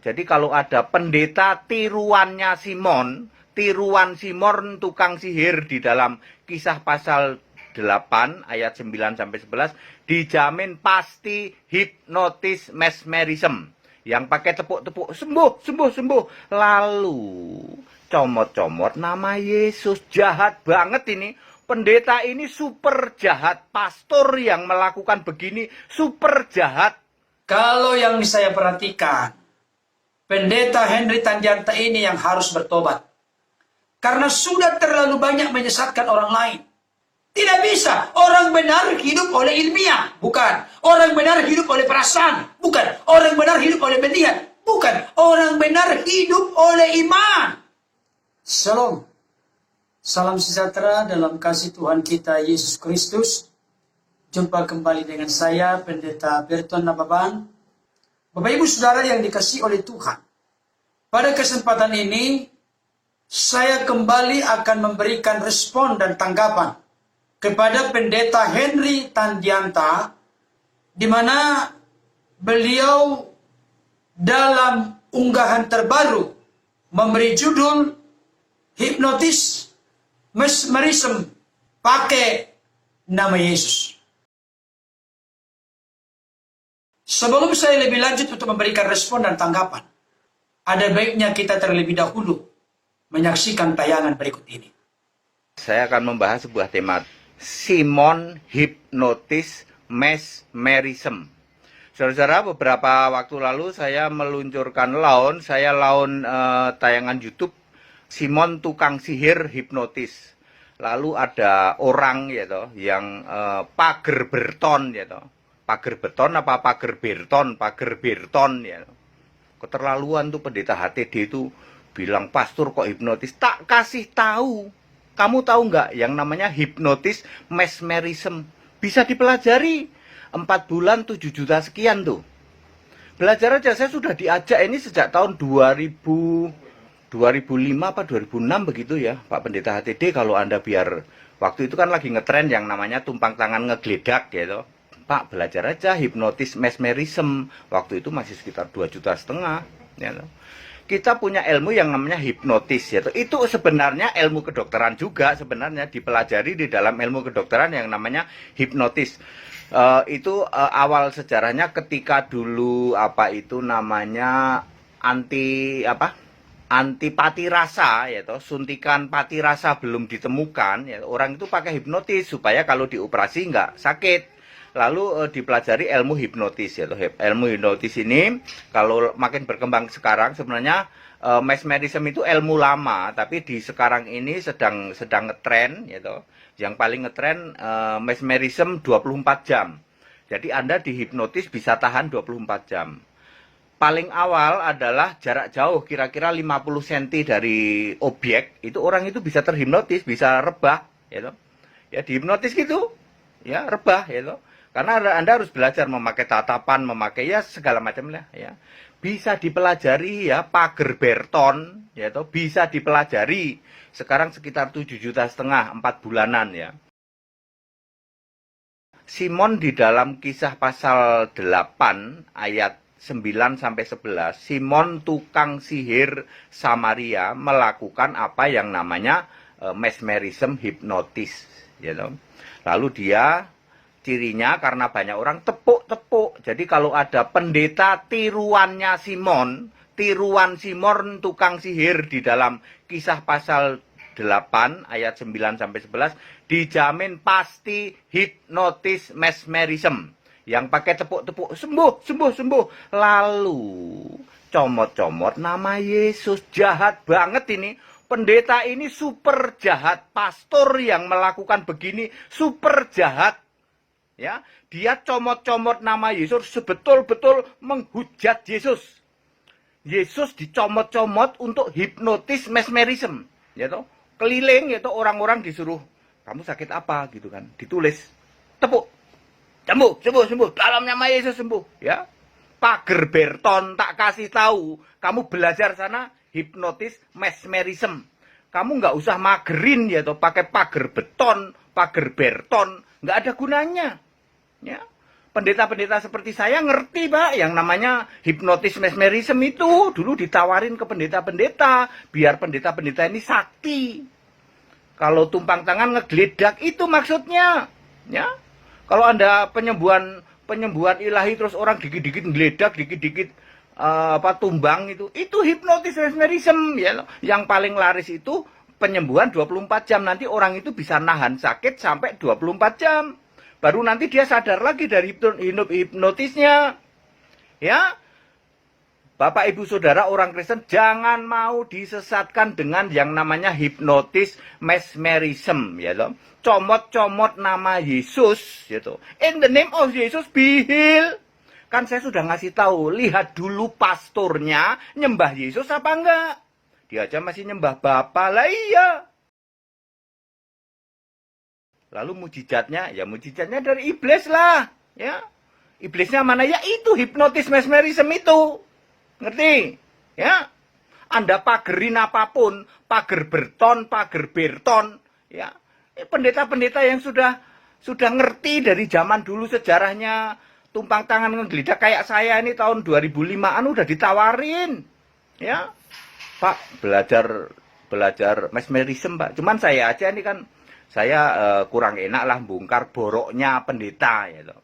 Jadi kalau ada pendeta tiruan Simon tukang sihir di dalam Kisah pasal 8 ayat 9 sampai 11, dijamin pasti hipnotis mesmerism. Yang pakai tepuk-tepuk sembuh. Lalu comot-comot nama Yesus. Jahat banget ini. Pendeta ini super jahat. Pastor yang melakukan begini super jahat. Kalau yang saya perhatikan, Pendeta Henry Tandianta ini yang harus bertobat. Karena sudah terlalu banyak menyesatkan orang lain. Tidak bisa. Orang benar hidup oleh ilmiah. Bukan. Orang benar hidup oleh perasaan. Bukan. Orang benar hidup oleh melihat. Bukan. Orang benar hidup oleh iman. Shalom. Salam sejahtera dalam kasih Tuhan kita Yesus Kristus. Jumpa kembali dengan saya, Pendeta Berton Nababan. Bapak Ibu Saudara yang dikasihi oleh Tuhan. Pada kesempatan ini, saya kembali akan memberikan respon dan tanggapan kepada Pendeta Henry Tandianta, di mana beliau dalam unggahan terbaru memberi judul Hipnotis Mesmerism pakai nama Yesus. Sebelum saya lebih lanjut untuk memberikan respon dan tanggapan, ada baiknya kita terlebih dahulu menyaksikan tayangan berikut ini. Saya akan membahas sebuah tema Simon Hipnotis Mesmerism. Saudara-saudara, beberapa waktu lalu saya meluncurkan saya laun tayangan YouTube Simon tukang sihir hipnotis. Lalu ada orang yang pager beton Pager beton apa pager berton? Pager berton Keterlaluan tuh pendeta HTD itu bilang pastor kok hipnotis. Tak kasih tahu. Kamu tahu nggak yang namanya hipnotis mesmerism? Bisa dipelajari. 4 bulan 7 juta sekian tuh. Belajar aja, saya sudah diajak ini sejak tahun 2005 apa 2006 begitu ya, Pak Pendeta HTD. Kalau Anda biar, waktu itu kan lagi ngetren yang namanya tumpang tangan ngegledak gitu. Pak, belajar aja hipnotis mesmerism. Waktu itu masih sekitar 2,5 juta gitu. Kita punya ilmu yang namanya hipnotis itu sebenarnya ilmu kedokteran juga, sebenarnya dipelajari di dalam ilmu kedokteran yang namanya hipnotis. Awal sejarahnya ketika dulu antipati rasa suntikan pati rasa belum ditemukan orang itu pakai hipnotis supaya kalau dioperasi nggak sakit. Lalu dipelajari ilmu hipnotis ilmu hipnotis ini kalau makin berkembang sekarang sebenarnya mesmerism itu ilmu lama, tapi di sekarang ini sedang ngetren Yang paling ngetren mesmerism 24 jam. Jadi Anda dihipnotis bisa tahan 24 jam. Paling awal adalah jarak jauh kira-kira 50 cm dari objek, itu orang itu bisa terhipnotis, bisa rebah Ya dihipnotis gitu. Ya, rebah Karena Anda harus belajar memakai tatapan, memakai segala macam ya. Bisa dipelajari pager berton bisa dipelajari. Sekarang sekitar 7,5 juta 4 bulanan ya. Simon di dalam Kisah pasal 8 ayat 9 sampai 11, Simon tukang sihir Samaria melakukan apa yang namanya mesmerism hipnotis Lalu dia cirinya karena banyak orang tepuk-tepuk. Jadi kalau ada pendeta tiruan Simon tukang sihir di dalam Kisah pasal 8 ayat 9 sampai 11, dijamin pasti hipnotis mesmerism. Yang pakai tepuk-tepuk sembuh. Lalu comot-comot nama Yesus. Jahat banget ini. Pendeta ini super jahat. Pastor yang melakukan begini super jahat. Ya, dia comot-comot nama Yesus, sebetul-betul menghujat Yesus. Yesus dicomot-comot untuk hipnotis mesmerism, Keliling orang-orang disuruh, kamu sakit apa gitu kan? Ditulis, tepuk, sembuh, dalam nama Yesus sembuh, ya. Pager berton tak kasih tahu, kamu belajar sana hipnotis mesmerism. Kamu nggak usah magerin pakai pager beton, pager berton, nggak ada gunanya. Ya, pendeta-pendeta seperti saya ngerti, Pak, yang namanya hipnotis mesmerism itu. Dulu ditawarin ke pendeta-pendeta, biar pendeta-pendeta ini sakti. Kalau tumpang tangan ngegeledak itu maksudnya, ya. Kalau Anda penyembuhan ilahi terus orang dikit-dikit ngeledak, dikit-dikit tumbang itu hipnotis mesmerism, ya. Yang paling laris itu penyembuhan 24 jam. Nanti orang itu bisa nahan sakit sampai 24 jam. Baru nanti dia sadar lagi dari hipnotisnya. Ya. Bapak, Ibu, Saudara, orang Kristen jangan mau disesatkan dengan yang namanya hipnotis mesmerism, ya toh. Comot-comot nama Yesus, gitu. In the name of Jesus, be healed. Kan saya sudah ngasih tahu, lihat dulu pastornya nyembah Yesus apa enggak. Dia aja masih nyembah Bapa lah, iya. Lalu mujizatnya, ya mujizatnya dari iblis lah, ya. Iblisnya mana? Ya itu hipnotis mesmerism itu. Ngerti? Ya. Anda pagerin apapun, pager beton, ya. Pendeta-pendeta yang sudah ngerti dari zaman dulu sejarahnya tumpang tangan ngegeledak kayak saya ini tahun 2005-an udah ditawarin. Ya. Pak, belajar mesmerism, Pak. Cuman saya aja ini kan saya kurang enak lah bongkar boroknya pendeta, ya toh.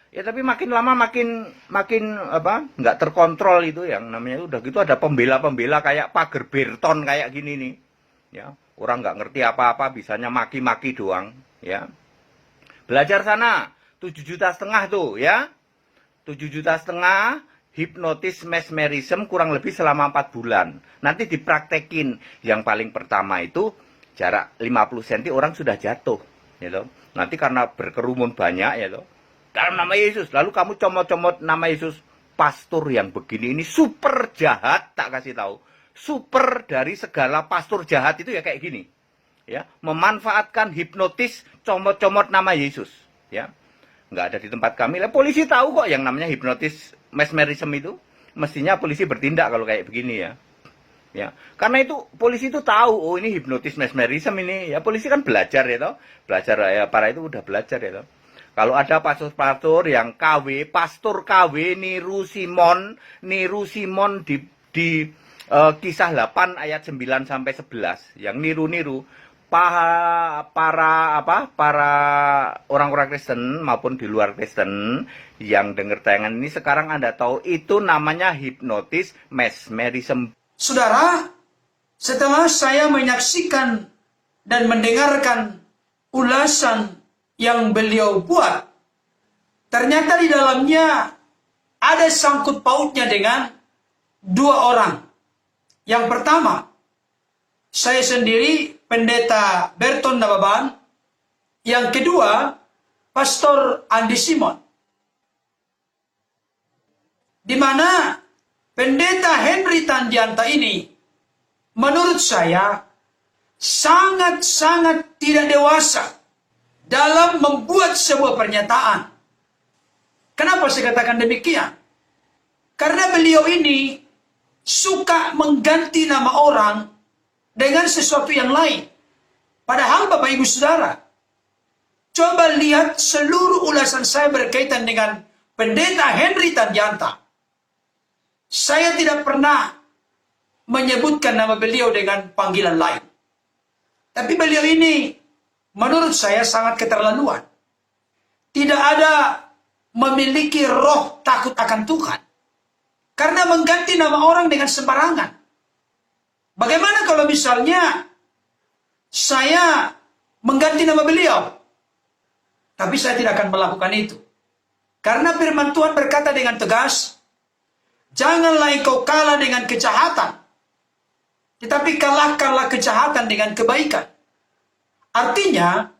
Ya tapi makin lama makin nggak terkontrol itu yang namanya udah gitu ada pembela-pembela kayak pager beton kayak gini nih. Ya, orang nggak ngerti apa-apa bisanya maki-maki doang, ya. Belajar sana 7,5 juta tuh, ya. 7,5 juta hipnotis mesmerism kurang lebih selama 4 bulan. Nanti dipraktekin. Yang paling pertama itu jarak 50 cm orang sudah jatuh, ya toh. Nanti karena berkerumun banyak, ya toh. Dalam nama Yesus, lalu kamu comot-comot nama Yesus. Pastor yang begini ini super jahat, tak kasih tahu. Super dari segala pastor jahat itu ya kayak gini. Ya, memanfaatkan hipnotis, comot-comot nama Yesus, ya. Nggak ada di tempat kami. Lah polisi tahu kok yang namanya hipnotis mesmerism itu. Mestinya polisi bertindak kalau kayak begini, ya. Ya, karena itu polisi itu tahu, oh ini hipnotis mesmerism ini. Ya polisi kan belajar, ya toh. Belajar, ya para itu udah belajar, ya toh. Kalau ada pastor-pastor yang pastor KW niru Simon di Kisah 8 ayat 9 sampai 11 yang niru-niru para orang-orang Kristen maupun di luar Kristen yang dengar tayangan ini sekarang Anda tahu itu namanya hipnotis mesmerism. Saudara, setelah saya menyaksikan dan mendengarkan ulasan yang beliau buat, ternyata di dalamnya ada sangkut pautnya dengan 2 orang. Yang pertama, saya sendiri pendeta Berton Nababan. Yang kedua, Pastor Andi Simon. Di mana pendeta Henry Tandianta ini, menurut saya, sangat-sangat tidak dewasa dalam membuat sebuah pernyataan. Kenapa saya katakan demikian? Karena beliau ini suka mengganti nama orang dengan sesuatu yang lain. Padahal Bapak Ibu Saudara, coba lihat seluruh ulasan saya berkaitan dengan pendeta Henry Tandianta. Saya tidak pernah menyebutkan nama beliau dengan panggilan lain. Tapi beliau ini menurut saya sangat keterlaluan. Tidak ada memiliki roh takut akan Tuhan. Karena mengganti nama orang dengan sembarangan. Bagaimana kalau misalnya saya mengganti nama beliau? Tapi saya tidak akan melakukan itu. Karena firman Tuhan berkata dengan tegas, janganlah engkau kalah dengan kejahatan, tetapi kalahkanlah kejahatan dengan kebaikan. Artinya,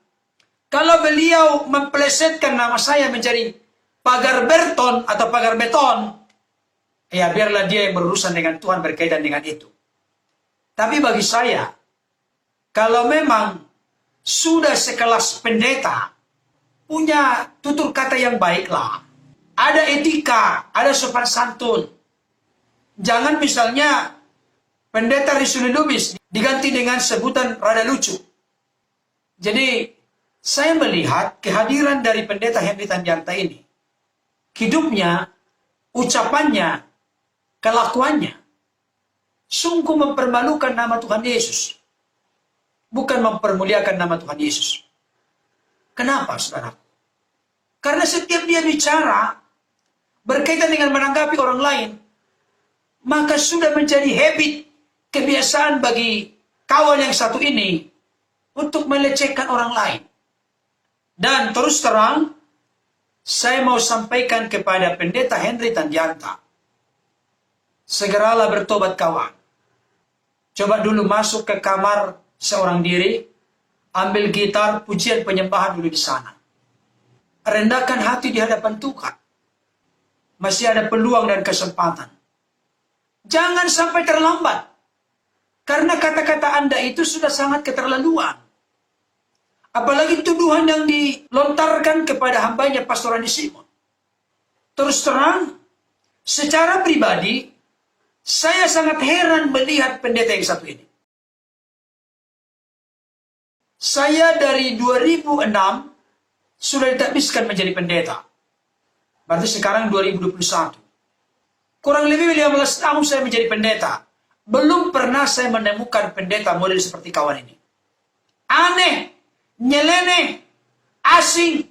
kalau beliau memplesetkan nama saya menjadi pagar beton atau pagar beton, ya biarlah dia yang berurusan dengan Tuhan berkaitan dengan itu. Tapi bagi saya, kalau memang sudah sekelas pendeta, punya tutur kata yang baiklah, ada etika, ada sopan santun. Jangan misalnya pendeta Risuli Lubis diganti dengan sebutan rada lucu. Jadi Saya melihat kehadiran dari pendeta Henry Tanjanta ini. Hidupnya, ucapannya, kelakuannya, sungguh mempermalukan nama Tuhan Yesus. Bukan mempermuliakan nama Tuhan Yesus. Kenapa, saudara? Karena setiap dia bicara berkaitan dengan menanggapi orang lain, maka sudah menjadi habit, kebiasaan bagi kawan yang satu ini untuk melecehkan orang lain. Dan terus terang, saya mau sampaikan kepada pendeta Henry Tanjanta, segeralah bertobat kawan. Coba dulu masuk ke kamar seorang diri, ambil gitar, pujian penyembahan dulu di sana. Rendahkan hati di hadapan Tuhan. Masih ada peluang dan kesempatan. Jangan sampai terlambat. Karena kata-kata Anda itu sudah sangat keterlaluan. Apalagi tuduhan yang dilontarkan kepada hambanya Pastor Andi Simon. Terus terang, secara pribadi, saya sangat heran melihat pendeta yang satu ini. Saya dari 2006 sudah ditakbiskan menjadi pendeta. Berarti sekarang 2021. Kurang lebih 15 tahun saya menjadi pendeta. Belum pernah saya menemukan pendeta model seperti kawan ini. Aneh, nyeleneh, asing.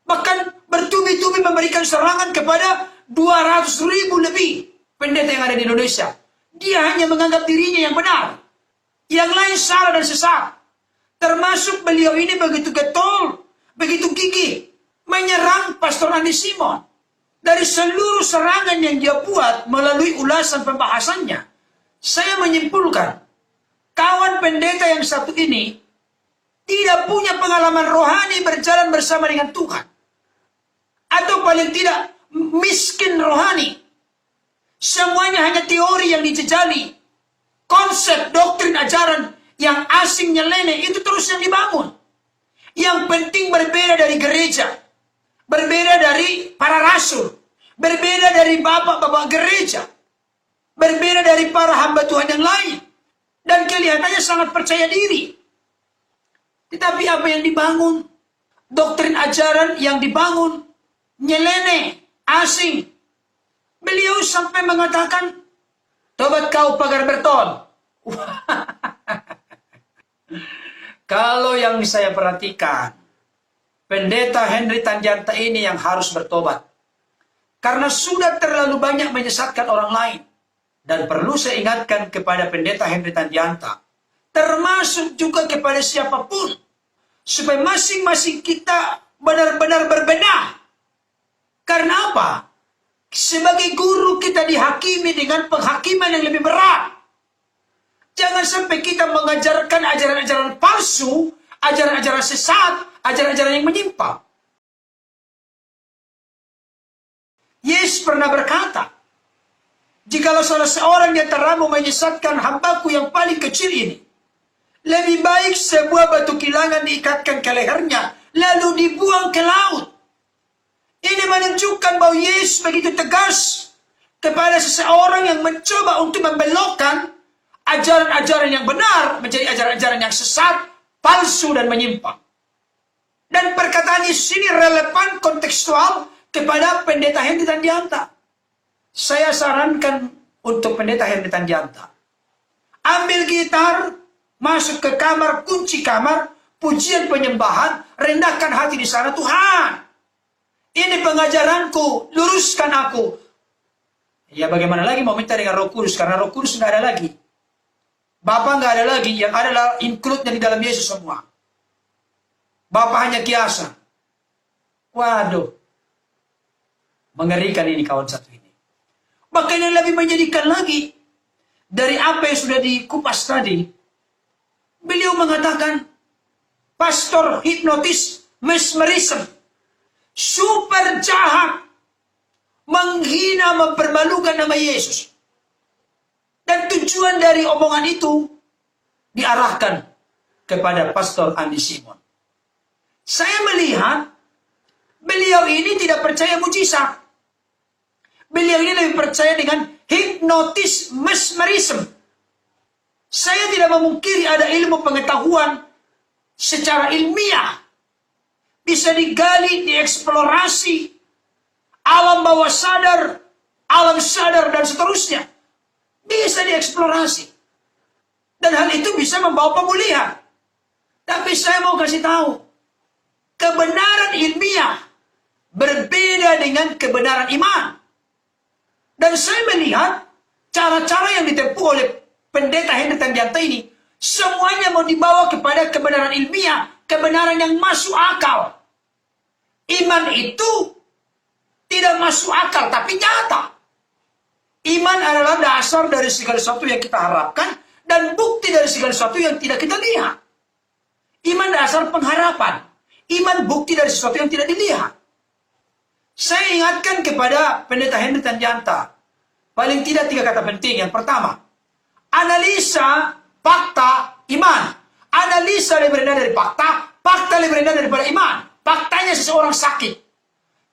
Bahkan bertubi-tubi memberikan serangan kepada 200.000 lebih pendeta yang ada di Indonesia. Dia hanya menganggap dirinya yang benar. Yang lain salah dan sesat. Termasuk beliau ini begitu getol, begitu gigih, menyerang Pastor Andi Simon. Dari seluruh serangan yang dia buat melalui ulasan pembahasannya, saya menyimpulkan, kawan pendeta yang satu ini tidak punya pengalaman rohani berjalan bersama dengan Tuhan. Atau paling tidak, miskin rohani. Semuanya hanya teori yang dijejali. Konsep, doktrin, ajaran yang asing nyeleneh itu terus yang dibangun. Yang penting berbeda dari gereja. Berbeda dari para rasul. Berbeda dari bapak-bapak gereja. Berbeda dari para hamba Tuhan yang lain. Dan kelihatannya sangat percaya diri. Tetapi apa yang dibangun? Doktrin ajaran yang dibangun nyeleneh, asing. Beliau sampai mengatakan, tobat kau pagar beton. Kalau yang saya perhatikan, pendeta Henry Tanjanta ini yang harus bertobat. Karena sudah terlalu banyak menyesatkan orang lain. Dan perlu saya ingatkan kepada pendeta Henry Tanjanta, termasuk juga kepada siapapun, supaya masing-masing kita benar-benar berbenah. Karena apa? Sebagai guru kita dihakimi dengan penghakiman yang lebih berat. Jangan sampai kita mengajarkan ajaran-ajaran palsu, ajaran-ajaran sesat, ajaran-ajaran yang menyimpang. Yesus pernah berkata, jikalau salah seorang di antaramu menyesatkan hambaku yang paling kecil ini, lebih baik sebuah batu kilangan diikatkan ke lehernya, lalu dibuang ke laut. Ini menunjukkan bahwa Yesus begitu tegas kepada seseorang yang mencoba untuk membelokkan ajaran-ajaran yang benar menjadi ajaran-ajaran yang sesat, palsu, dan menyimpang. Dan perkataan Yesus ini relevan kontekstual kepada pendeta Henry Tanjanta. Saya sarankan untuk pendeta Henry Tanjanta, ambil gitar, masuk ke kamar, kunci kamar, pujian penyembahan, rendahkan hati di sana. Tuhan, ini pengajaranku, luruskan aku. Ya bagaimana lagi mau minta dengan Roh Kudus, karena Roh Kudus nggak ada lagi. Bapa nggak ada lagi, yang adalah include-nya di dalam Yesus semua. Bapa hanya kiasan. Waduh, mengerikan ini kawan satu ini. Bahkan yang lebih menyedihkan lagi, dari apa yang sudah dikupas tadi, beliau mengatakan, pastor hipnotis, mesmerism, super jahat, menghina, mempermalukan nama Yesus. Dan tujuan dari omongan itu diarahkan kepada Pastor Andi Simon. Saya melihat beliau ini tidak percaya mujizat. Beliau ini lebih percaya dengan hipnotis, mesmerism. Saya tidak memungkiri ada ilmu pengetahuan secara ilmiah bisa digali, dieksplorasi, alam bawah sadar, alam sadar, dan seterusnya. Bisa dieksplorasi. Dan hal itu bisa membawa pemulihan. Tapi saya mau kasih tahu, kebenaran ilmiah berbeda dengan kebenaran iman. Dan saya melihat cara-cara yang ditempuh oleh Pendeta Henry Tandianta ini, semuanya mau dibawa kepada kebenaran ilmiah, kebenaran yang masuk akal. Iman itu tidak masuk akal, tapi nyata. Iman adalah dasar dari segala sesuatu yang kita harapkan, dan bukti dari segala sesuatu yang tidak kita lihat. Iman dasar pengharapan. Iman bukti dari sesuatu yang tidak dilihat. Saya ingatkan kepada Pendeta Henry Tandianta, paling tidak 3 kata penting. Yang pertama, analisa fakta iman. Analisa lebih rendah dari fakta, fakta lebih rendah daripada iman. Faktanya seseorang sakit,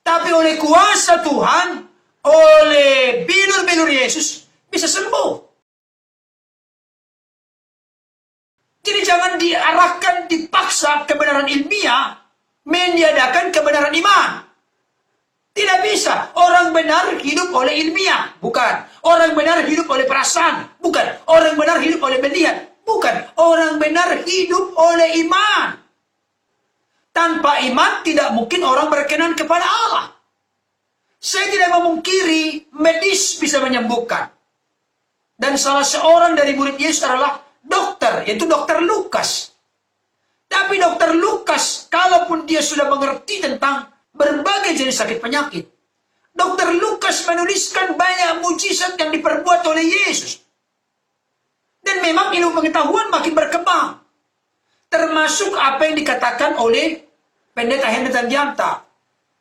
tapi oleh kuasa Tuhan, oleh bilur-bilur Yesus, bisa sembuh. Jadi jangan diarahkan, dipaksa kebenaran ilmiah meniadakan kebenaran iman. Tidak bisa. Orang benar hidup oleh ilmiah. Bukan. Orang benar hidup oleh perasaan. Bukan. Orang benar hidup oleh melihat. Bukan. Orang benar hidup oleh iman. Tanpa iman tidak mungkin orang berkenan kepada Allah. Saya tidak memungkiri medis bisa menyembuhkan. Dan salah seorang dari murid Yesus adalah dokter, yaitu dokter Lukas. Tapi dokter Lukas, kalaupun dia sudah mengerti tentang berbagai jenis sakit penyakit, dokter Lukas menuliskan banyak mujizat yang diperbuat oleh Yesus. Dan memang ilmu pengetahuan makin berkembang. Termasuk apa yang dikatakan oleh Pendeta Henry Tandianta,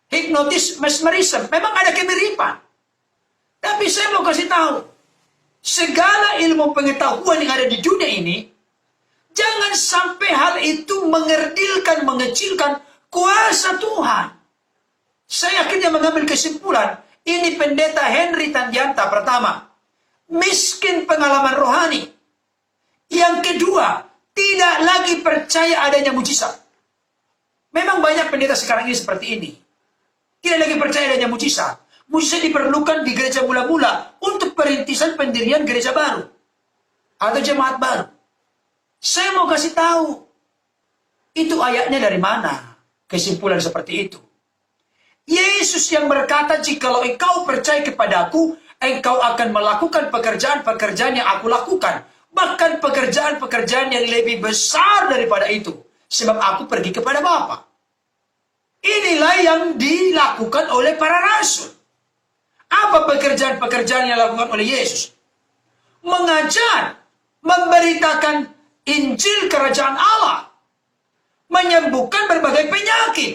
hipnotis mesmerism. Memang ada kemiripan. Tapi saya mau kasih tahu, segala ilmu pengetahuan yang ada di dunia ini, jangan sampai hal itu mengerdilkan, mengecilkan kuasa Tuhan. Saya akhirnya mengambil kesimpulan, ini Pendeta Henry Tandianta pertama, miskin pengalaman rohani. Yang kedua, tidak lagi percaya adanya mujizat. Memang banyak pendeta sekarang ini seperti ini. Tidak lagi percaya adanya mujizat. Mujizat diperlukan di gereja mula-mula untuk perintisan pendirian gereja baru atau jemaat baru. Saya mau kasih tahu, itu ayatnya dari mana? Kesimpulan seperti itu. Yesus yang berkata, jikalau engkau percaya kepadaku, engkau akan melakukan pekerjaan-pekerjaan yang aku lakukan. Bahkan pekerjaan-pekerjaan yang lebih besar daripada itu. Sebab aku pergi kepada Bapa. Inilah yang dilakukan oleh para rasul. Apa pekerjaan-pekerjaan yang dilakukan oleh Yesus? Mengajar, memberitakan Injil Kerajaan Allah. Menyembuhkan berbagai penyakit.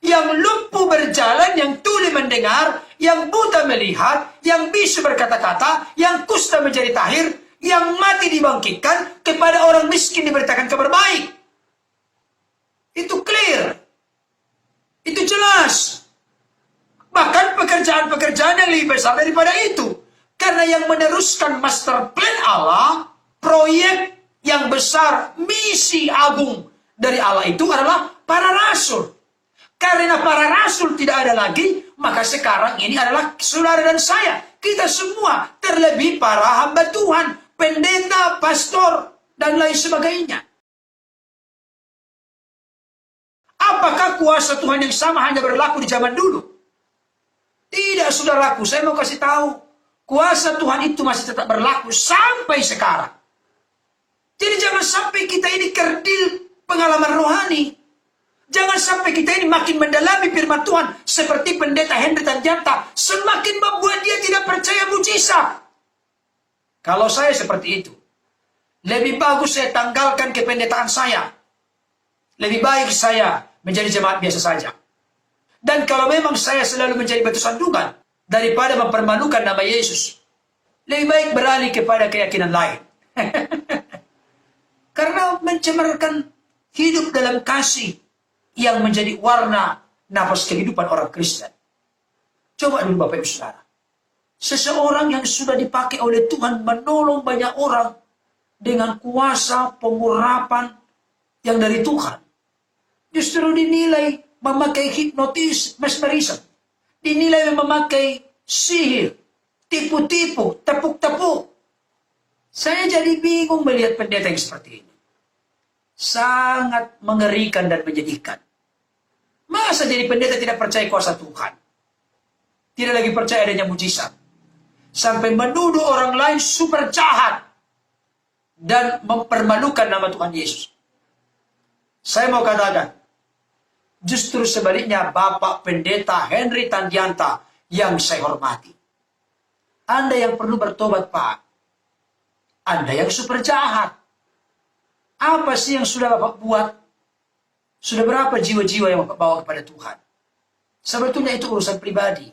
Yang lumpuh berjalan, yang tuli mendengar, yang buta melihat, yang bisu berkata-kata, yang kusta menjadi tahir, yang mati dibangkitkan, kepada orang miskin diberitakan kabar baik. Itu clear. Itu jelas. Bahkan pekerjaan-pekerjaan yang lebih besar daripada itu. Karena yang meneruskan master plan Allah, proyek yang besar, misi agung dari Allah itu adalah para rasul. Karena para rasul tidak ada lagi, maka sekarang ini adalah saudara dan saya. Kita semua, terlebih para hamba Tuhan, pendeta, pastor, dan lain sebagainya. Apakah kuasa Tuhan yang sama hanya berlaku di zaman dulu? Tidak, saudaraku. Saya mau kasih tahu. Kuasa Tuhan itu masih tetap berlaku sampai sekarang. Jadi jangan sampai kita ini kerdil pengalaman rohani. Jangan sampai kita ini makin mendalami firman Tuhan. Seperti Pendeta Henry Tandianta. Semakin membuat dia tidak percaya mujizat. Kalau saya seperti itu, lebih bagus saya tanggalkan kependetaan saya. Lebih baik saya menjadi jemaat biasa saja. Dan kalau memang saya selalu menjadi batu sandungan, daripada mempermalukan nama Yesus, lebih baik beralih kepada keyakinan lain. Karena mencemarkan hidup dalam kasih yang menjadi warna nafas kehidupan orang Kristen. Coba dulu Bapak Ibu Saudara. Seseorang yang sudah dipakai oleh Tuhan menolong banyak orang dengan kuasa pengurapan yang dari Tuhan. Justru dinilai memakai hipnotis, mesmerisme. Dinilai memakai sihir, tipu-tipu, tepuk-tepuk. Saya jadi bingung melihat pendeta yang seperti ini. Sangat mengerikan dan menyedihkan. Masa jadi pendeta tidak percaya kuasa Tuhan? Tidak lagi percaya adanya mujizat. Sampai menuduh orang lain super jahat. Dan mempermalukan nama Tuhan Yesus. Saya mau katakan, justru sebaliknya Bapak Pendeta Henry Tandianta yang saya hormati. Anda yang perlu bertobat, Pak. Anda yang super jahat. Apa sih yang sudah Bapak buat? Sudah berapa jiwa-jiwa yang Bapak bawa kepada Tuhan? Sebetulnya itu urusan pribadi.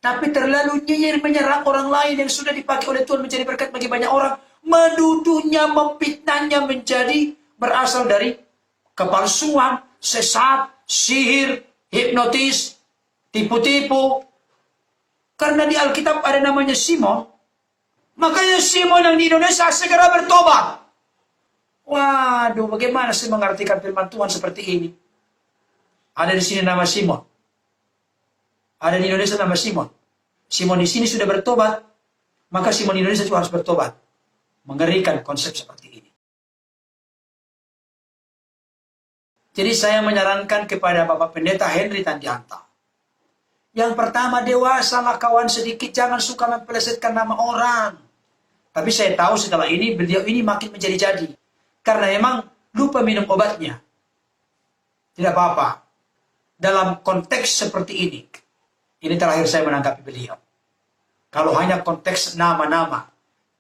Tapi terlalu nyinyir menyerang orang lain yang sudah dipakai oleh Tuhan menjadi berkat bagi banyak orang. Menuduhnya, memfitnahnya menjadi berasal dari kepalsuan, sesat, sihir, hipnotis, tipu-tipu. Karena di Alkitab ada namanya Simon. Makanya Simon yang di Indonesia segera bertobat. Waduh, bagaimana sih mengartikan firman Tuhan seperti ini? Ada di sini nama Simon. Ada di Indonesia nama Simon. Simon di sini sudah bertobat. Maka Simon di Indonesia juga harus bertobat. Mengerikan konsep seperti ini. Jadi saya menyarankan kepada Bapak Pendeta Henry Tandianta. Yang pertama, dewasalah kawan sedikit. Jangan suka mempelesetkan nama orang. Tapi saya tahu setelah ini, beliau ini makin menjadi-jadi. Karena memang lupa minum obatnya. Tidak apa-apa. Dalam konteks seperti ini terakhir saya menanggapi beliau. Kalau hanya konteks nama-nama.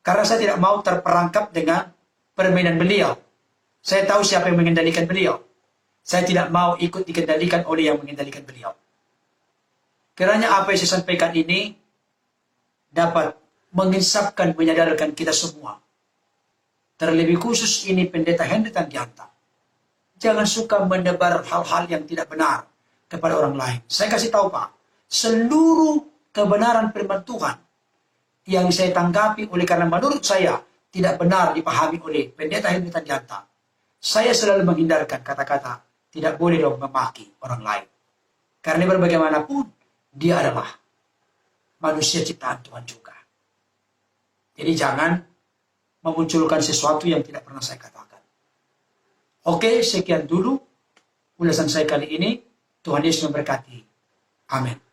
Karena saya tidak mau terperangkap dengan permainan beliau. Saya tahu siapa yang mengendalikan beliau. Saya tidak mau ikut dikendalikan oleh yang mengendalikan beliau. Kiranya apa yang saya sampaikan ini dapat menginsapkan, menyadarkan kita semua. Terlebih khusus ini Pendeta Henry Tandianta. Jangan suka menebar hal-hal yang tidak benar kepada orang lain. Saya kasih tahu Pak, seluruh kebenaran firman Tuhan yang saya tanggapi oleh karena menurut saya tidak benar dipahami oleh Pendeta Henry Tandianta. Saya selalu menghindarkan kata-kata tidak boleh dong memaki orang lain. Karena bagaimanapun dia adalah manusia ciptaan Tuhan juga. Jadi jangan memunculkan sesuatu yang tidak pernah saya katakan. Oke, sekian dulu ulasan saya kali ini. Tuhan Yesus memberkati. Amin.